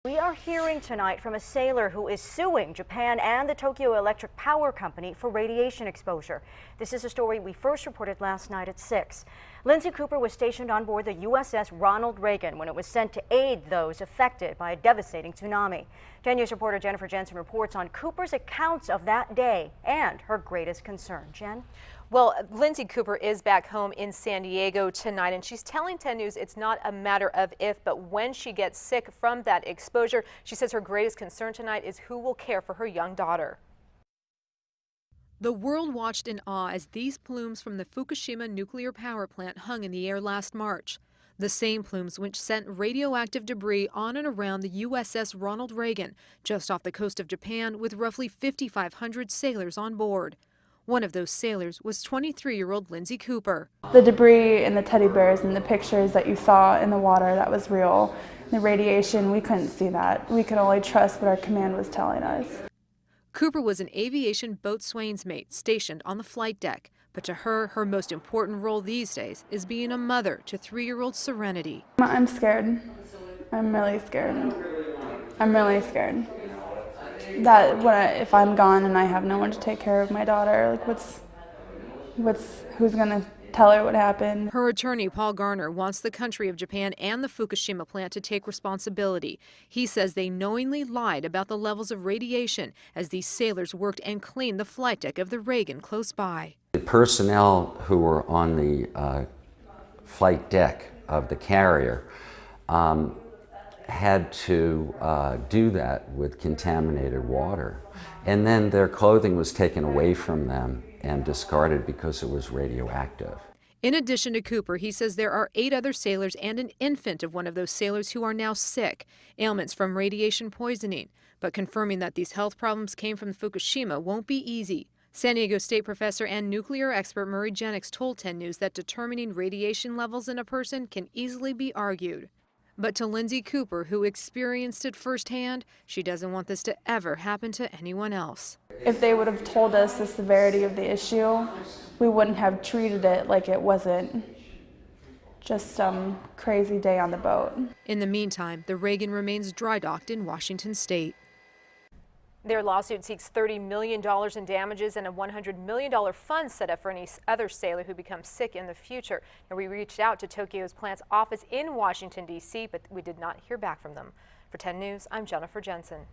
We are hearing tonight from a sailor who is suing Japan and the Tokyo Electric Power Company for radiation exposure. This is a story we first reported last night at 6. Lindsay Cooper was stationed on board the USS Ronald Reagan when it was sent to aid those affected by a devastating tsunami. 10 News reporter Jennifer Jensen reports on Cooper's accounts of that day and her greatest concern. Jen? Well, Lindsay Cooper is back home in San Diego tonight, and she's telling 10 News it's not a matter of if, but when she gets sick from that exposure. She says her greatest concern tonight is who will care for her young daughter. The world watched in awe as these plumes from the Fukushima nuclear power plant hung in the air last March. The same plumes which sent radioactive debris on and around the USS Ronald Reagan, just off the coast of Japan, with roughly 5,500 sailors on board. One of those sailors was 23-year-old Lindsay Cooper. The debris and the teddy bears and the pictures that you saw in the water, that was real. The radiation, we couldn't see that. We could only trust what our command was telling us. Cooper was an aviation boatswain's mate stationed on the flight deck. But to her, her most important role these days is being a mother to 3-year-old Serenity. I'm scared. I'm really scared. I'm really scared. That if I'm gone and I have no one to take care of my daughter, like who's gonna tell her what happened? Her attorney, Paul Garner, wants the country of Japan and the Fukushima plant to take responsibility. He says they knowingly lied about the levels of radiation as these sailors worked and cleaned the flight deck of the Reagan close by. The personnel who were on the flight deck of the carrier had to do that with contaminated water. And then their clothing was taken away from them and discarded because it was radioactive. In addition to Cooper, he says there are 8 other sailors and an infant of one of those sailors who are now sick, ailments from radiation poisoning. But confirming that these health problems came from Fukushima won't be easy. San Diego State professor and nuclear expert Murray Jennings told 10 News that determining radiation levels in a person can easily be argued. But to Lindsay Cooper, who experienced it firsthand, she doesn't want this to ever happen to anyone else. If they would have told us the severity of the issue, we wouldn't have treated it like it wasn't just some crazy day on the boat. In the meantime, the Reagan remains dry docked in Washington state. Their lawsuit seeks $30 million in damages and a $100 million fund set up for any other sailor who becomes sick in the future. And we reached out to Tokyo's plant's office in Washington, D.C., but we did not hear back from them. For 10 News, I'm Jennifer Jensen.